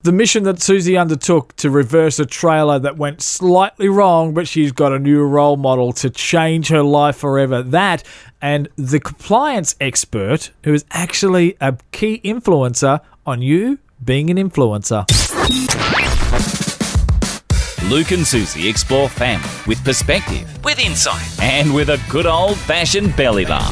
The mission that Susie undertook to reverse a trailer that went slightly wrong, but she's got a new role model to change her life forever. That and the compliance expert who is actually a key influencer on you being an influencer. Luke and Susie explore family with perspective, with insight, and with a good old-fashioned belly laugh.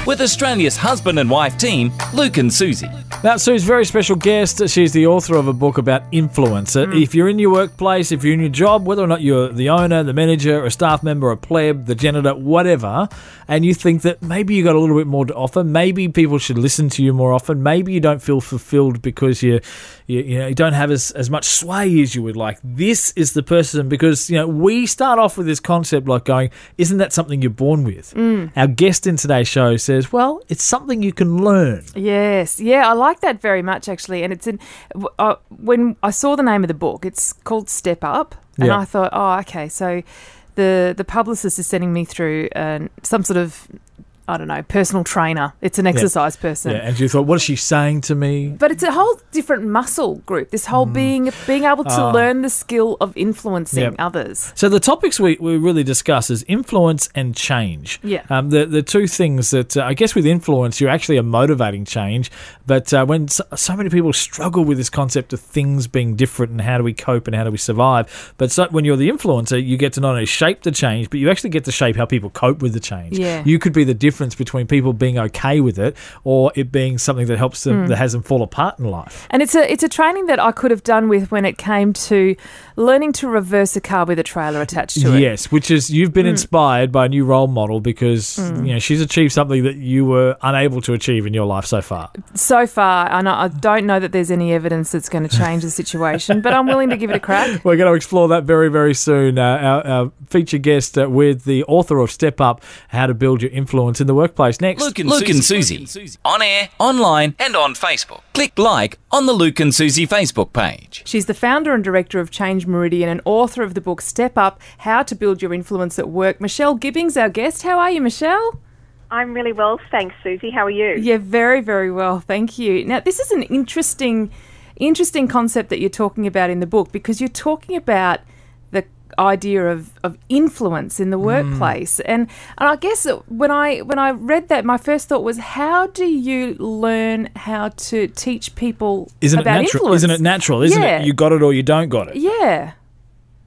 With Australia's husband and wife team, Luke and Susie. Now, Sue's very special guest. She's the author of a book about influence. If you're in your workplace, if you're in your job, whether or not you're the owner, the manager, a staff member, a pleb, the janitor, whatever, and you think that maybe you got a little bit more to offer, maybe people should listen to you more often, maybe you don't feel fulfilled because you don't have as much sway as you would like. This is the person, because we start off with this concept like going, isn't that something you're born with? Our guest in today's show says, well, it's something you can learn. Yes. Yeah, I like that very much, actually. And it's when I saw the name of the book, it's called Step Up. And I thought, oh, okay, so the publicist is sending me through some sort of, I don't know, personal trainer. It's an exercise person. Yeah, and you thought, what is she saying to me? But it's a whole different muscle group, this whole being able to learn the skill of influencing others. So the topics we really discuss is influence and change. Yeah. The two things that, I guess with influence, you're actually a motivating change, but when so many people struggle with this concept of things being different and how do we cope and how do we survive, but when you're the influencer, you get to not only shape the change, but you actually get to shape how people cope with the change. Yeah. You could be the difference between people being okay with it or it being something that helps them, that has them fall apart in life. And it's a training that I could have done with when it came to learning to reverse a car with a trailer attached to it. Yes, which is, you've been inspired by a new role model because she's achieved something that you were unable to achieve in your life so far. So far, and I don't know that there's any evidence that's going to change the situation, but I'm willing to give it a crack. We're going to explore that very, very soon. Our featured guest with the author of Step Up, How to Build Your Influence in the Workplace. Next. Luke and Susie. On air, online, and on Facebook. Click like on the Luke and Susie Facebook page. She's the founder and director of Change Meridian and author of the book Step Up, How to Build Your Influence at Work. Michelle Gibbings, our guest. How are you, Michelle? I'm really well, thanks, Susie. How are you? Yeah, very, very well. Thank you. Now, this is an interesting concept that you're talking about in the book, because you're talking about the idea of influence in the workplace. And I guess when I read that, my first thought was, how do you learn how to teach people about influence? Isn't it natural? Isn't it? You got it or you don't got it. Yeah.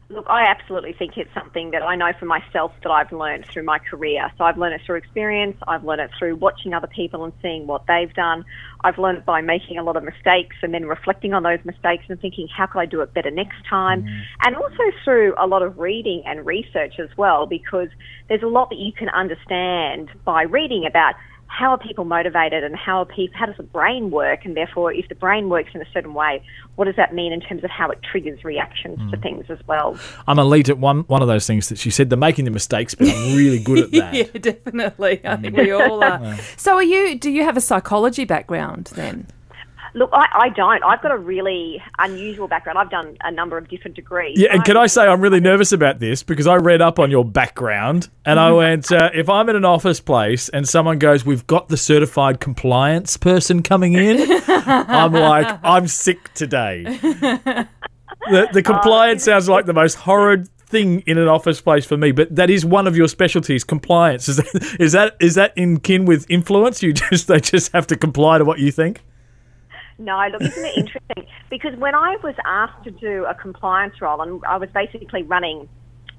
Look, I absolutely think it's something that I know for myself that I've learned through my career. So I've learned it through experience. I've learned it through watching other people and seeing what they've done. I've learned it by making a lot of mistakes and then reflecting on those mistakes and thinking, how could I do it better next time? And also through a lot of reading and research as well, because there's a lot that you can understand by reading about how are people motivated and how does the brain work, and therefore if the brain works in a certain way, what does that mean in terms of how it triggers reactions to things as well. I'm elite at one of those things that she said, the making the mistakes, but I'm really good at that. Yeah, definitely. I think we all are. So do you have a psychology background then? Look, I don't. I've got a really unusual background. I've done a number of different degrees. Yeah, and can I say I'm really nervous about this because I read up on your background and I went, if I'm in an office place and someone goes, we've got the certified compliance person coming in, I'm like, I'm sick today. The compliance sounds like the most horrid thing in an office place for me, but that is one of your specialties, compliance. Is that in kin with influence? They just have to comply to what you think? No, look, isn't it interesting? Because when I was asked to do a compliance role, and I was basically running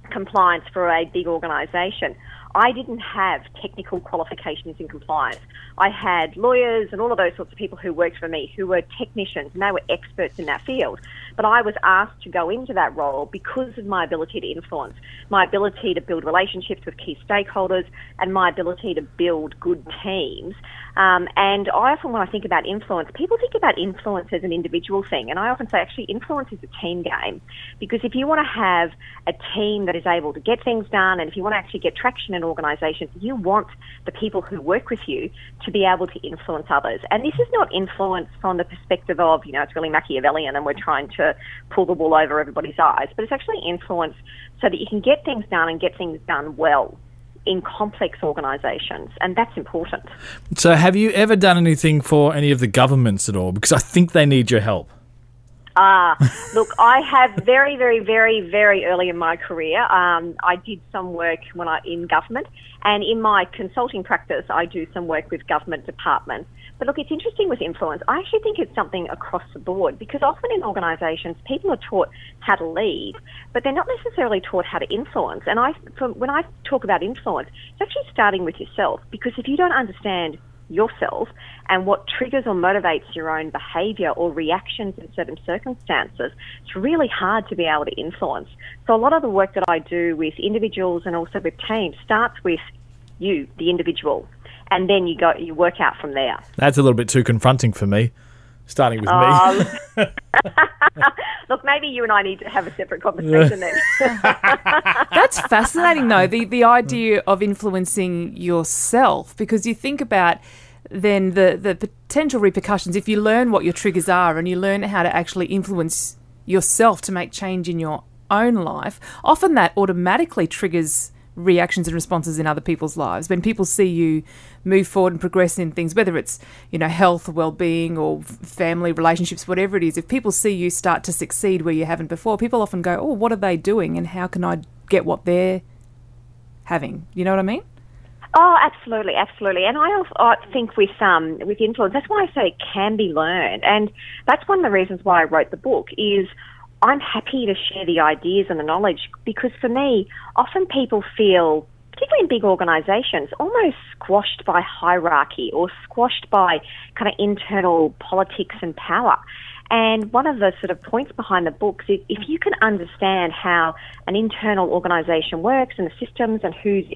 compliance for a big organisation, I didn't have technical qualifications in compliance. I had lawyers and all of those sorts of people who worked for me who were technicians, and they were experts in that field. But I was asked to go into that role because of my ability to influence, my ability to build relationships with key stakeholders, and my ability to build good teams. And I often, when I think about influence, people think about influence as an individual thing. And I often say, actually, influence is a team game. Because if you want to have a team that is able to get things done, and if you want to actually get traction in organisations, you want the people who work with you to be able to influence others. And this is not influence from the perspective of, it's really Machiavellian and we're trying to pull the wool over everybody's eyes. But it's actually influence so that you can get things done and get things done well. in complex organisations, and that's important. So have you ever done anything for any of the governments at all? Because I think they need your help. Look, I have very, very, very, very early in my career, I did some work in government, and in my consulting practice, I do some work with government departments. But look, it's interesting with influence. I actually think it's something across the board, because often in organisations, people are taught how to lead, but they're not necessarily taught how to influence. And when I talk about influence, it's actually starting with yourself, because if you don't understand yourself and what triggers or motivates your own behaviour or reactions in certain circumstances, it's really hard to be able to influence. So a lot of the work that I do with individuals and also with teams starts with you, the individual, and then you work out from there. That's a little bit too confronting for me, starting with me. Look, maybe you and I need to have a separate conversation then. That's fascinating, though, the idea of influencing yourself, because you think about then the potential repercussions if you learn what your triggers are and you learn how to actually influence yourself to make change in your own life. Often that automatically triggers reactions and responses in other people's lives. When people see you move forward and progress in things, whether it's, health, well-being or family relationships, whatever it is, if people see you start to succeed where you haven't before, people often go, oh, what are they doing and how can I get what they're having? You know what I mean? Oh, absolutely, absolutely. And I think with influence, that's why I say it can be learned. And that's one of the reasons why I wrote the book is I'm happy to share the ideas and the knowledge, because for me, often people feel, particularly in big organisations, almost squashed by hierarchy or squashed by kind of internal politics and power. And one of the sort of points behind the book is if you can understand how an internal organisation works and the systems and who's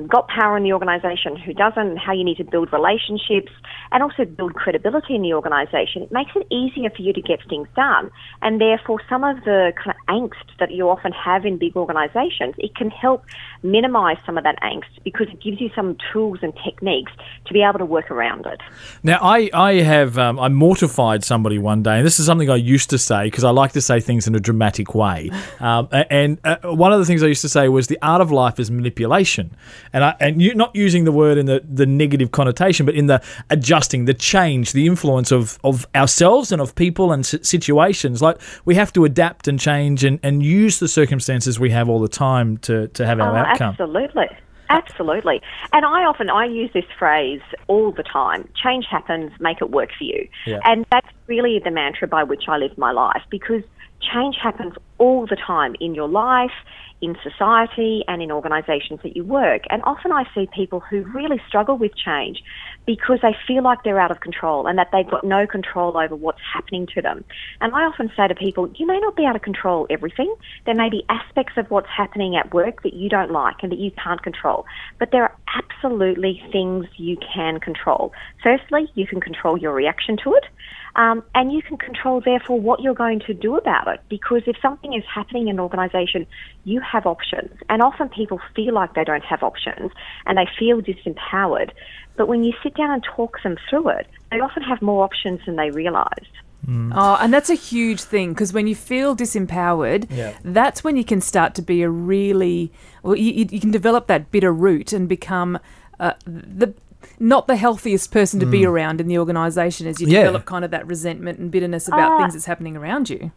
got power in the organisation, who doesn't, and how you need to build relationships and also build credibility in the organisation, it makes it easier for you to get things done. And therefore, some of the kind of angst that you often have in big organisations, it can help minimise some of that angst because it gives you some tools and techniques to be able to work around it. Now, I mortified somebody one day, and this is something I used to say because I like to say things in a dramatic way. And one of the things I used to say was the art of life is manipulation. And you're not using the word in the negative connotation, but in the adjusting, the change, the influence of ourselves and of people and situations. Like, we have to adapt and change and use the circumstances we have all the time to have our outcome. Absolutely. Absolutely. And I use this phrase all the time. Change happens, make it work for you. Yeah. And that's really the mantra by which I live my life, because change happens all the time in your life, in society and in organisations that you work. And often I see people who really struggle with change because they feel like they're out of control and that they've got no control over what's happening to them. And I often say to people, you may not be able to control everything. There may be aspects of what's happening at work that you don't like and that you can't control. But there are absolutely things you can control. Firstly, you can control your reaction to it. And you can control, therefore, what you're going to do about it. Because if something is happening in an organisation, you have options. And often people feel like they don't have options and they feel disempowered. But when you sit down and talk them through it, they often have more options than they realised. Oh, and that's a huge thing, because when you feel disempowered, that's when you can start to be you can develop that bitter root and become not the healthiest person to be around in the organisation as you develop kind of that resentment and bitterness about things that's happening around you.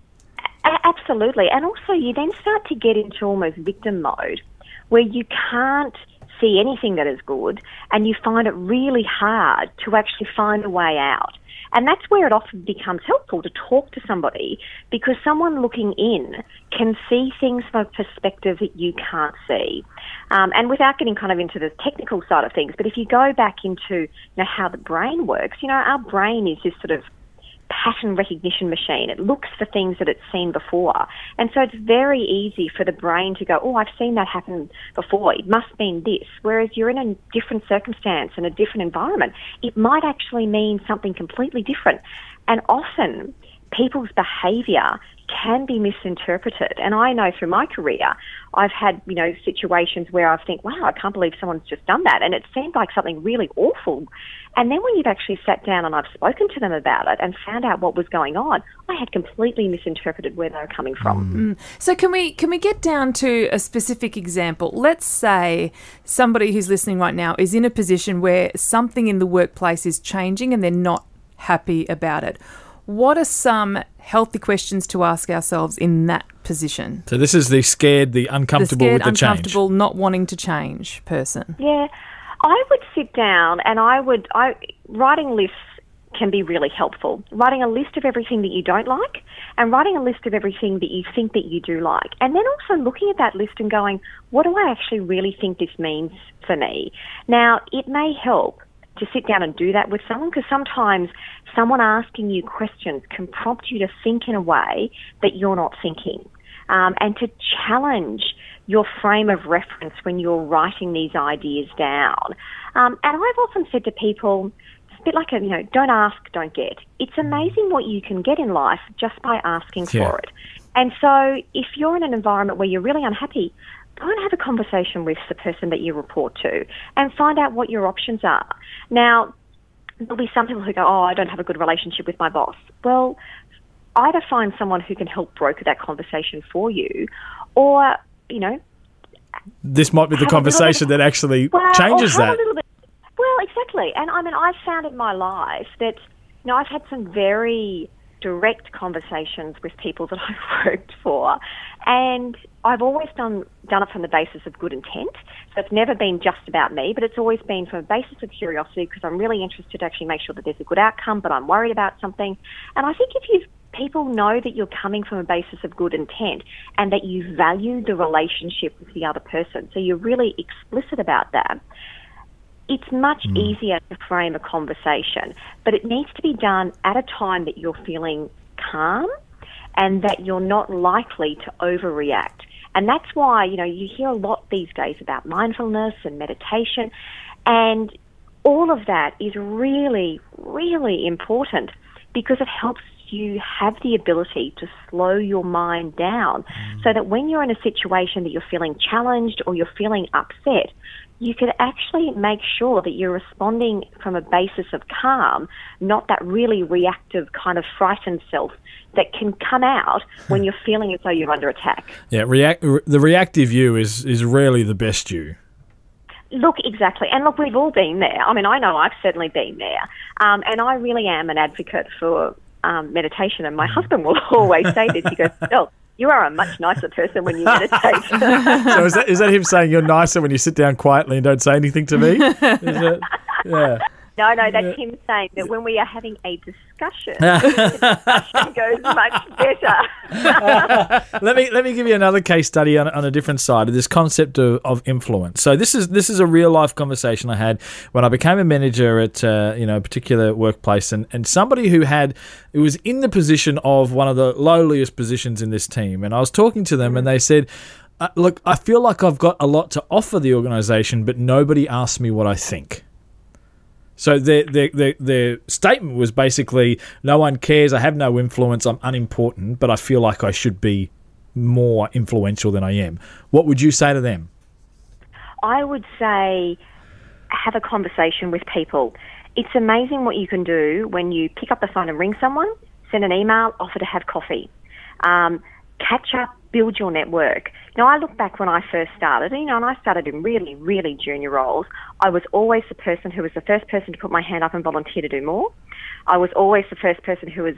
Absolutely. And also you then start to get into almost victim mode where you can't see anything that is good and you find it really hard to actually find a way out. And that's where it often becomes helpful to talk to somebody, because someone looking in can see things from a perspective that you can't see. And without getting kind of into the technical side of things, but if you go back into how the brain works, our brain is this sort of pattern recognition machine. It looks for things that it's seen before. And so it's very easy for the brain to go, oh, I've seen that happen before. It must mean this. Whereas you're in a different circumstance and a different environment, it might actually mean something completely different. And often people's behaviour can be misinterpreted. And I know through my career, I've had, situations where I think, wow, I can't believe someone's just done that. And it seemed like something really awful. And then when you've actually sat down and I've spoken to them about it and found out what was going on, I had completely misinterpreted where they were coming from. So can we get down to a specific example? Let's say somebody who's listening right now is in a position where something in the workplace is changing and they're not happy about it. What are some healthy questions to ask ourselves in that position? So this is the scared, the uncomfortable with the change. Uncomfortable, not wanting to change person. Yeah. I would sit down and writing lists can be really helpful. Writing a list of everything that you don't like and writing a list of everything that you think that you do like. And then also looking at that list and going, what do I actually really think this means for me? Now, it may help to sit down and do that with someone, because sometimes someone asking you questions can prompt you to think in a way that you're not thinking, and to challenge your frame of reference when you're writing these ideas down. And I've often said to people, it's a bit like don't ask, don't get. It's amazing what you can get in life just by asking for it. And so if you're in an environment where you're really unhappy, go and have a conversation with the person that you report to and find out what your options are. Now, there'll be some people who go, I don't have a good relationship with my boss. Well, either find someone who can help broker that conversation for you, or, this might be the conversation that actually changes that. Well, exactly. And I've found in my life that, I've had some very direct conversations with people that I've worked for, and I've always done it from the basis of good intent. So it's never been just about me, but it's always been from a basis of curiosity, because I'm really interested to actually make sure that there's a good outcome, but I'm worried about something. And I think if people know that you're coming from a basis of good intent and that you value the relationship with the other person, so you're really explicit about that, it's much easier to frame a conversation. But it needs to be done at a time that you're feeling calm and that you're not likely to overreact. And that's why, you hear a lot these days about mindfulness and meditation, and all of that is really, really important, because it helps you have the ability to slow your mind down so that when you're in a situation that you're feeling challenged or you're feeling upset, you can actually make sure that you're responding from a basis of calm, not that really reactive kind of frightened self that can come out when you're feeling as though you're under attack. Yeah, the reactive you is rarely the best you. Look, exactly. And look, we've all been there. I know I've certainly been there. And I really am an advocate for meditation. And my husband will always say this. He goes, "Oh, you are a much nicer person when you meditate." So is that him saying you're nicer when you sit down quietly and don't say anything to me? Yeah. No, that's him saying that when we are having a discussion, the discussion goes much better. Let me give you another case study on a different side of this concept of influence. So this is a real life conversation I had when I became a manager at a particular workplace, and somebody who was in the position of one of the lowliest positions in this team, and I was talking to them, and they said, "Look, I feel like I've got a lot to offer the organisation, but nobody asks me what I think." So their statement was basically, no one cares, I have no influence, I'm unimportant, but I feel like I should be more influential than I am. What would you say to them? I would say have a conversation with people. It's amazing what you can do when you pick up the phone and ring someone, send an email, offer to have coffee. Catch up, build your network. Now, I look back when I first started, and I started in really, really junior roles. I was always the person who was the first person to put my hand up and volunteer to do more. I was always the first person who was,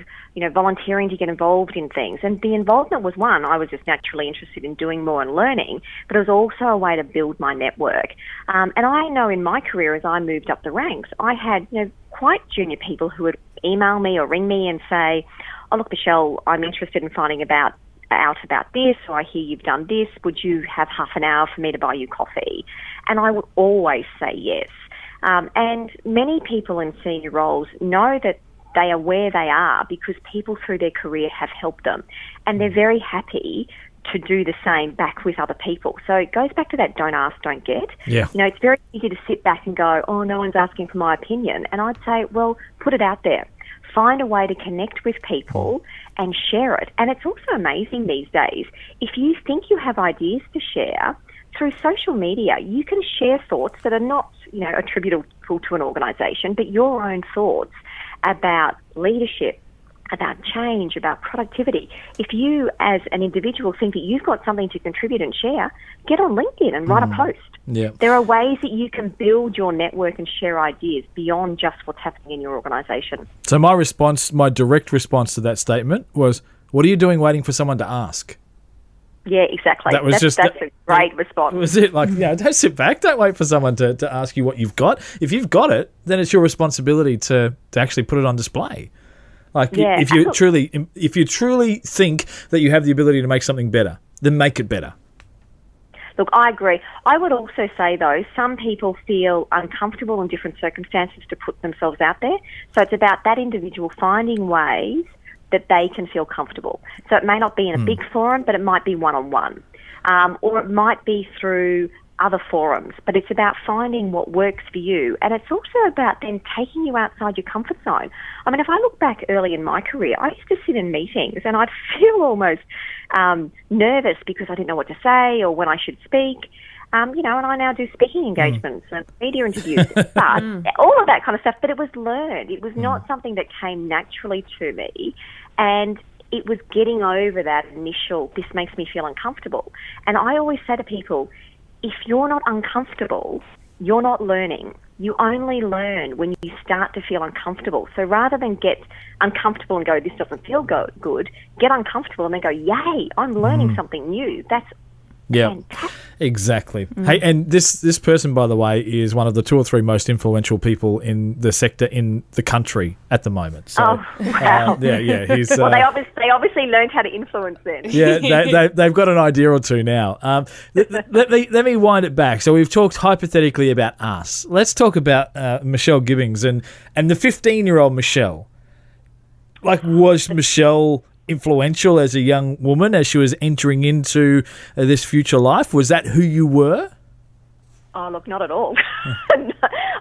volunteering to get involved in things. And the involvement was one, I was just naturally interested in doing more and learning, but it was also a way to build my network. And I know in my career, as I moved up the ranks, I had, quite junior people who would email me or ring me and say, "Oh, look, Michelle, I'm interested in finding out about this, or I hear you've done this, would you have half an hour for me to buy you coffee?" And I would always say yes. And many people in senior roles know that they are where they are because people through their career have helped them, and they're very happy to do the same back with other people. So it goes back to that don't ask, don't get. Yeah. It's very easy to sit back and go, "Oh, no one's asking for my opinion." And I'd say, well, put it out there. find a way to connect with people and share it. And it's also amazing these days. If you think you have ideas to share, through social media, you can share thoughts that are not, attributable to an organisation, but your own thoughts about leadership, about change, about productivity. If you, as an individual, think that you've got something to contribute and share, get on LinkedIn and write a post. Yeah. There are ways that you can build your network and share ideas beyond just what's happening in your organisation. So my direct response to that statement was, what are you doing waiting for someone to ask? Yeah, exactly. That's a great response. Was it like, don't sit back, don't wait for someone to ask you what you've got. If you've got it, then it's your responsibility to actually put it on display. Like, if you truly think that you have the ability to make something better, then make it better. Look, I agree. I would also say, though, some people feel uncomfortable in different circumstances to put themselves out there. So it's about that individual finding ways that they can feel comfortable. So it may not be in a big forum, but it might be one-on-one. Or it might be through other forums, but it's about finding what works for you. And it's also about then taking you outside your comfort zone. I mean, if I look back early in my career, I used to sit in meetings and I'd feel almost nervous because I didn't know what to say or when I should speak. And I now do speaking engagements and media interviews, but all of that kind of stuff. But it was learned. It was not something that came naturally to me. And it was getting over that initial, this makes me feel uncomfortable. And I always say to people, if you're not uncomfortable, you're not learning. You only learn when you start to feel uncomfortable. So rather than get uncomfortable and go, this doesn't feel good, get uncomfortable and then go, yay, I'm learning something new. That's fantastic. Exactly. Hey, and this person, by the way, is one of the 2 or 3 most influential people in the sector in the country at the moment. So, wow. He's, well, they obviously learned how to influence then. Yeah, they've got an idea or two now. Let me wind it back. So we've talked hypothetically about us. Let's talk about Michelle Gibbings and the 15-year-old Michelle. Like, was Michelle influential as a young woman as she was entering into this future life? Was that who you were? Oh, look, not at all. No,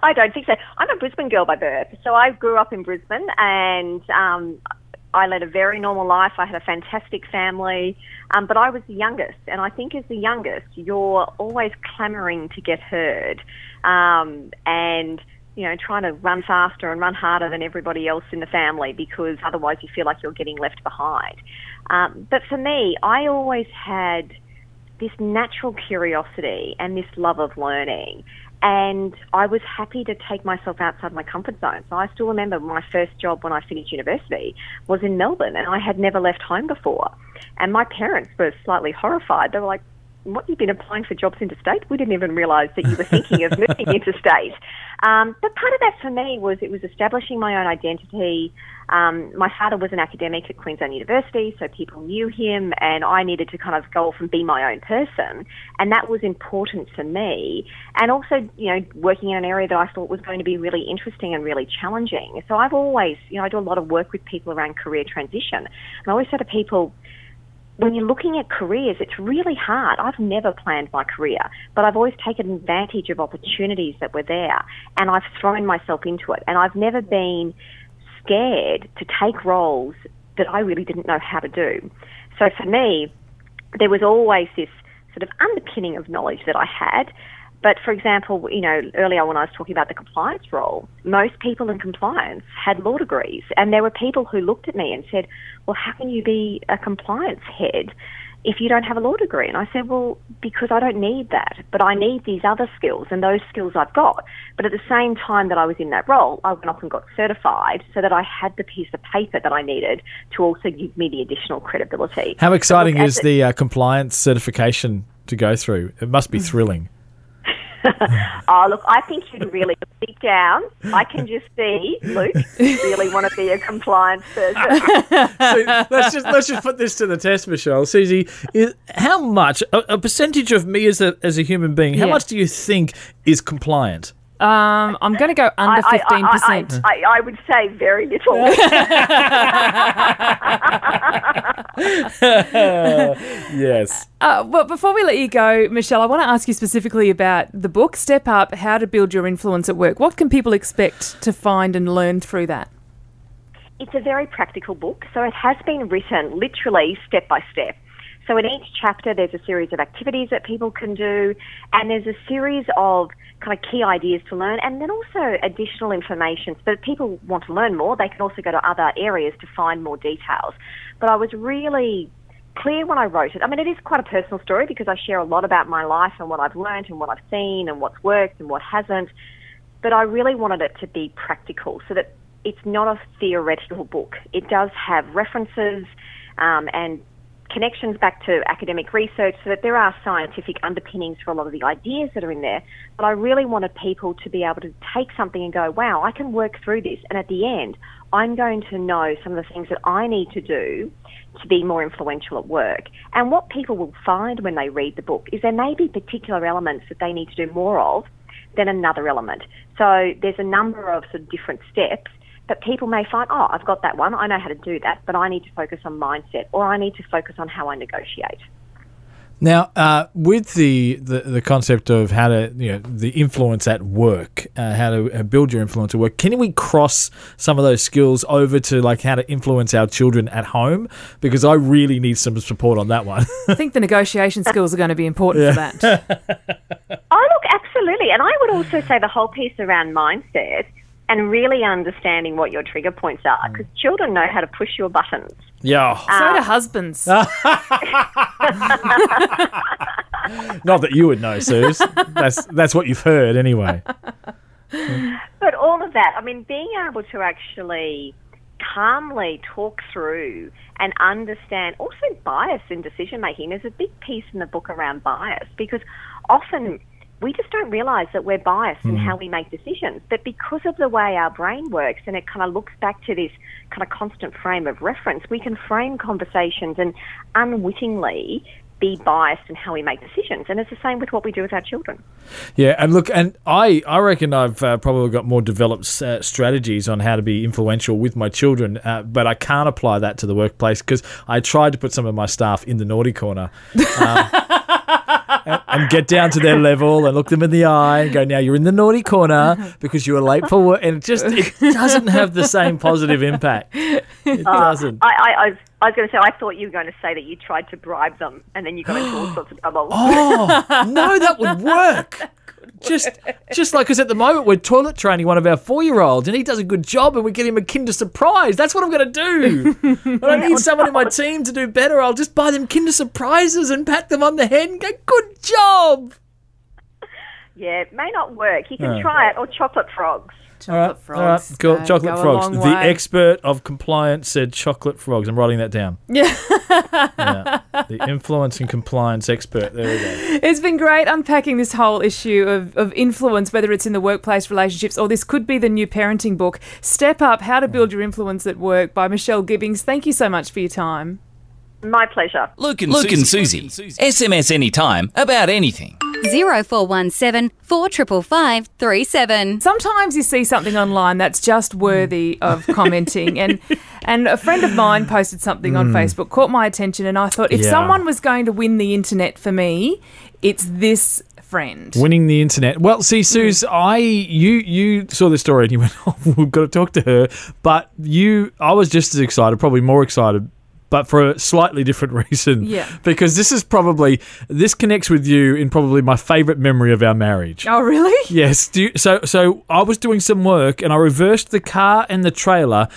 I don't think so. I'm a Brisbane girl by birth. So I grew up in Brisbane and I led a very normal life. I had a fantastic family, but I was the youngest. And I think as the youngest, you're always clamouring to get heard and trying to run faster and run harder than everybody else in the family because otherwise you feel like you're getting left behind. But for me, I always had this natural curiosity and this love of learning. And I was happy to take myself outside my comfort zone. So I still remember my first job when I finished university was in Melbourne and I had never left home before. And my parents were slightly horrified. They were like, what, you've been applying for jobs interstate? We didn't even realise that you were thinking of moving interstate. But part of that for me was it was establishing my own identity. My father was an academic at Queensland University, so people knew him, and I needed to kind of go off and be my own person. And that was important for me. And also, working in an area that I thought was going to be really interesting and really challenging. So I've always, I do a lot of work with people around career transition. And I always say to people, when you're looking at careers, it's really hard. I've never planned my career, but I've always taken advantage of opportunities that were there, and I've thrown myself into it. And I've never been scared to take roles that I really didn't know how to do. So for me, there was always this sort of underpinning of knowledge that I had. But, for example, earlier when I was talking about the compliance role, most people in compliance had law degrees. And there were people who looked at me and said, well, how can you be a compliance head if you don't have a law degree? And I said, well, because I don't need that. But I need these other skills, and those skills I've got. But at the same time that I was in that role, I went off and got certified so that I had the piece of paper that I needed to also give me the additional credibility. How exciting is the compliance certification to go through? It must be thrilling. Oh, look, I think you'd really, deep down, I can just see Luke really want to be a compliance person. So let's just put this to the test, Michelle. Susie, how much, a percentage of me as a human being, how much do you think is compliant? I'm going to go under 15%. I would say very little. Yes. Well, before we let you go, Michelle, I want to ask you specifically about the book, Step Up, How to Build Your Influence at Work. What can people expect to find and learn through that? it's a very practical book, so it has been written literally step by step. So in each chapter, there's a series of activities that people can do, and there's a series of kind of key ideas to learn, and then also additional information. So that if people want to learn more, they can also go to other areas to find more details. But I was really clear when I wrote it. I mean, it is quite a personal story because I share a lot about my life and what I've learned and what I've seen and what's worked and what hasn't. But I really wanted it to be practical so that it's not a theoretical book. It does have references and connections back to academic research so that there are scientific underpinnings for a lot of the ideas that are in there. But I really wanted people to be able to take something and go, wow, I can work through this. And at the end, I'm going to know some of the things that I need to do to be more influential at work. And what people will find when they read the book is there may be particular elements that they need to do more of than another element. So there's a number of sort of different steps. But people may find, oh, I've got that one, I know how to do that, but I need to focus on mindset, or I need to focus on how I negotiate. Now, with the concept of how to, the influence at work, how to build your influence at work, can we cross some of those skills over to like how to influence our children at home? Because I really need some support on that one. I think the negotiation skills are going to be important for that. Oh, look, absolutely. And I would also say the whole piece around mindset and really understanding what your trigger points are, because children know how to push your buttons. Yeah. So do husbands. Not that you would know, Suze. That's what you've heard anyway. But all of that, I mean, being able to actually calmly talk through and understand also bias in decision making. There's a big piece in the book around bias, because often we just don't realise that we're biased in how we make decisions. But because of the way our brain works, and it kind of looks back to this kind of constant frame of reference, we can frame conversations and unwittingly be biased in how we make decisions. And it's the same with what we do with our children. Yeah, and look, and I reckon I've probably got more developed strategies on how to be influential with my children, but I can't apply that to the workplace because I tried to put some of my staff in the naughty corner. And get down to their level and look them in the eye and go, now you're in the naughty corner because you were late for work. And it doesn't have the same positive impact. It doesn't. I was going to say, I thought you were going to say that you tried to bribe them and then you got into all sorts of trouble. Oh, no, that would work. Just like, because at the moment we're toilet training one of our 4-year-olds and he does a good job and we get him a Kinder Surprise. That's what I'm going to do. When I need someone in my team to do better, I'll just buy them Kinder Surprises and pat them on the head and go, good job. Yeah, it may not work. You can try it, or chocolate frogs. Chocolate frogs. All right, cool. Chocolate go frogs. a long The way. expert of compliance said chocolate frogs. I'm writing that down. Yeah. Yeah. The influence and compliance expert. There we go. It's been great unpacking this whole issue of influence, whether it's in the workplace relationships or this could be the new parenting book, Step Up, How to Build Your Influence at Work by Michelle Gibbings. Thank you so much for your time. My pleasure. Luke and Susie. SMS anytime about anything. 0417 455 37. Sometimes you see something online that's just worthy of commenting, and a friend of mine posted something on Facebook, caught my attention, and I thought if someone was going to win the internet for me, it's this friend. Winning the internet. Well, see, Suze, you saw this story and you went, oh, we've got to talk to her, but I was just as excited, probably more excited, but for a slightly different reason. Yeah. Because this connects with you in probably my favourite memory of our marriage. Oh, really? Yes. So I was doing some work and I reversed the car and the trailer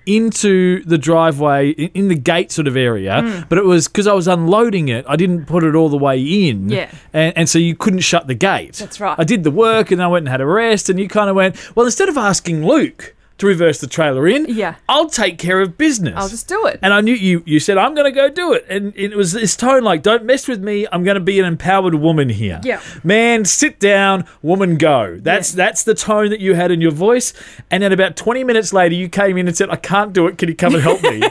into the driveway, in the gate sort of area, but it was because I was unloading it, I didn't put it all the way in, and so you couldn't shut the gate. That's right. I did the work and I went and had a rest, and you kind of went, well, instead of asking Luke to reverse the trailer in, I'll take care of business. I'll just do it. And I knew you said, I'm going to go do it. And it was this tone like, don't mess with me. I'm going to be an empowered woman here. Yeah. Man, sit down, woman, go. That's the tone that you had in your voice. And then about 20 minutes later, you came in and said, I can't do it. Can you come and help me?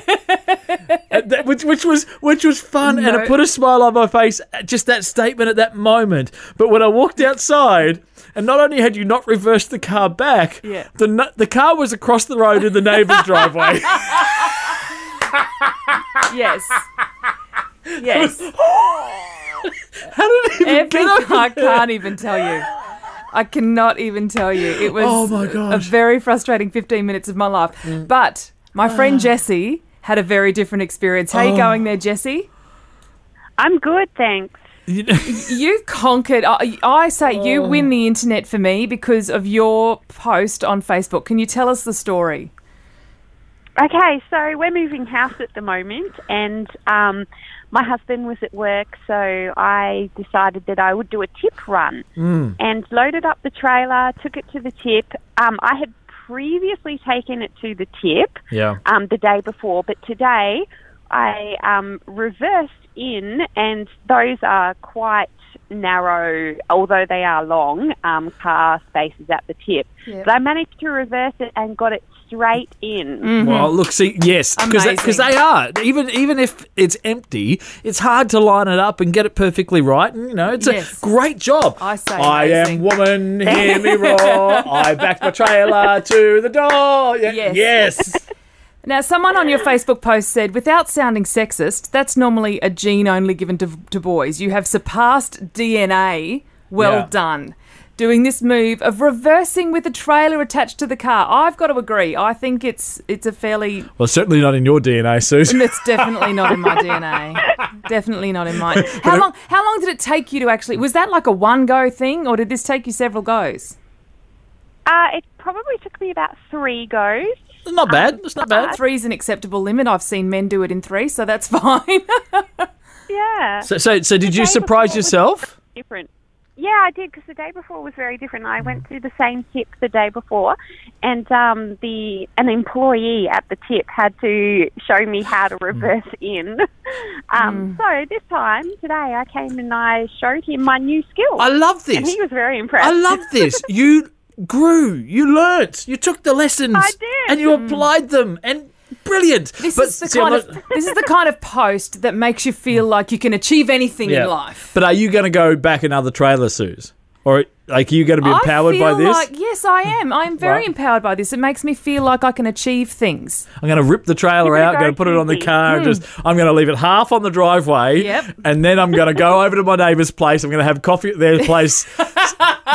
which was fun, and it put a smile on my face, just that statement at that moment. But when I walked outside, and not only had you not reversed the car back, the car was across the road in the neighbour's driveway. Yes. Yes. How did it even get over I there? can't even tell you. I cannot even tell you. It was Oh my gosh. a very frustrating 15 minutes of my life. But My friend Jessie had a very different experience. How are you going there, Jessie? I'm good, thanks. You conquered. I say you win the internet for me because of your post on Facebook. Can you tell us the story? Okay, so we're moving house at the moment, and my husband was at work, so I decided that I would do a tip run and loaded up the trailer, took it to the tip. I had previously taken it to the tip the day before, but today I reversed in, and those are quite narrow, although they are long, car spaces at the tip. Yep. But I managed to reverse it and got it straight in. Mm-hmm. Well, look, see, yes, because they are. Even if it's empty, it's hard to line it up and get it perfectly right. And, it's a great job. I say I am woman, hear me roar. I backed my trailer to the door. Yes. Now, someone on your Facebook post said, without sounding sexist, that's normally a gene only given to boys. You have surpassed DNA. Well done. Doing this move of reversing with a trailer attached to the car. I've got to agree. I think it's a fairly... Well, certainly not in your DNA, Susan. It's definitely not in my DNA. Definitely not in mine. How long did it take you to actually... Was that like a one-go thing, or did this take you several goes? It probably took me about 3 goes. It's not bad. It's not bad. 3 is an acceptable limit. I've seen men do it in 3, so that's fine. Yeah. So did you surprise yourself? Different. Yeah, I did, because the day before was very different. I went to the same tip the day before, and an employee at the tip had to show me how to reverse in. So this time, today, I came and I showed him my new skill. I love this. And he was very impressed. I love this. You grew, you learnt, you took the lessons. I did. And you applied them, and brilliant. This is the kind of post that makes you feel like you can achieve anything in life. But are you going to go back another trailer, Suze? Or are you going to be empowered by this? Yes, I am. I'm very empowered by this. It makes me feel like I can achieve things. I'm going to rip the trailer out, going to put it on the car, and I'm going to leave it half on the driveway, and then I'm going to go over to my neighbour's place. I'm going to have coffee at their place,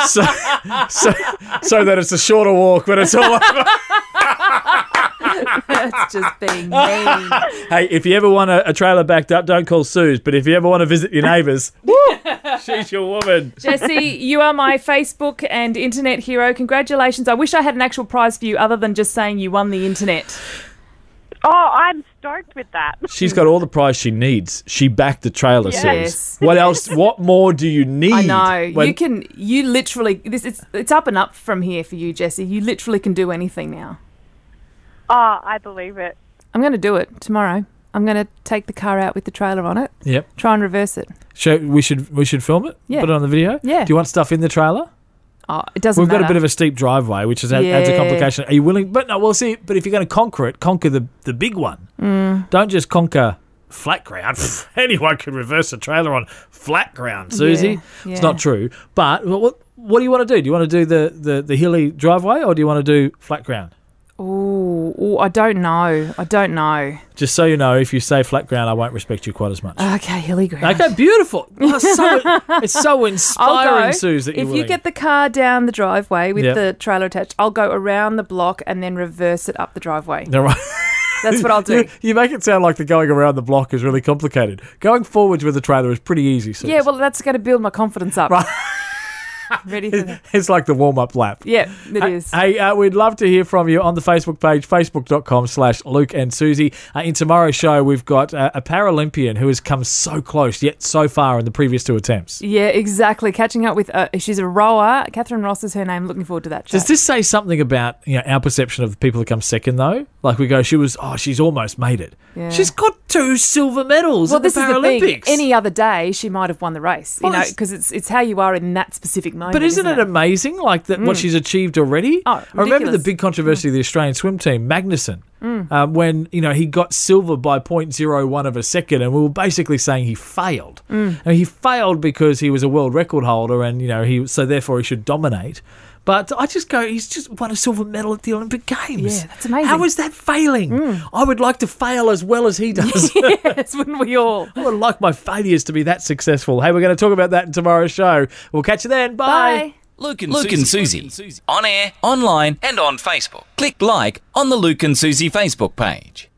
so that it's a shorter walk when it's all over. That's just being mean. Hey, if you ever want a trailer backed up, don't call Suze. But if you ever want to visit your neighbours, she's your woman. Jessie, you are my Facebook and internet hero. Congratulations. I wish I had an actual prize for you other than just saying you won the internet. Oh, I'm stoked with that. She's got all the prize she needs. She backed the trailer, Suze. Yes. What else? What more do you need? I know. You literally, it's up and up from here for you, Jessie. You literally can do anything now. Oh, I believe it. I'm going to do it tomorrow. I'm going to take the car out with the trailer on it. Yep. Try and reverse it. We should film it? Yeah. Put it on the video? Yeah. Do you want stuff in the trailer? Oh, it doesn't We've matter. got a bit of a steep driveway, which adds a complication. Are you willing? But no, we'll see. But if you're going to conquer it, conquer the big one. Don't just conquer flat ground. Anyone can reverse a trailer on flat ground, Susie. Yeah. It's not true. But what do you want to do? Do you want to do the hilly driveway, or do you want to do flat ground? Oh, I don't know. Just so you know, if you say flat ground, I won't respect you quite as much. Okay, hilly ground. Okay, beautiful. It's so inspiring, Suze, that if you get the car down the driveway with the trailer attached, I'll go around the block and then reverse it up the driveway. No, right. That's what I'll do. You make it sound like the going around the block is really complicated. Going forwards with the trailer is pretty easy, Suze. Yeah, well, that's going to build my confidence up. Right. Ready for that. It's like the warm-up lap. Yeah, it is. Hey, we'd love to hear from you on the Facebook page, facebook.com/Luke and Susie. In tomorrow's show, we've got a Paralympian who has come so close, yet so far in the previous 2 attempts. Yeah, exactly. Catching up with, she's a rower. Catherine Ross is her name. Looking forward to that chat. Does this say something about our perception of the people that come second, though? Like we go, she's almost made it. Yeah. She's got 2 silver medals at the Paralympics. Is the thing. Any other day, she might have won the race, because it's how you are in that specific moment. But isn't it amazing, like that what she's achieved already? Oh, I remember the big controversy of the Australian swim team, Magnussen, when he got silver by 0.01 of a second, and we were basically saying he failed. And he failed because he was a world record holder, and so therefore he should dominate. But I just go, he's just won a silver medal at the Olympic Games. Yeah, that's amazing. How is that failing? I would like to fail as well as he does. Yes, wouldn't we all? I would like my failures to be that successful. Hey, we're going to talk about that in tomorrow's show. We'll catch you then. Bye. Bye. Luke and Susie. On air, online, and on Facebook. Click like on the Luke and Susie Facebook page.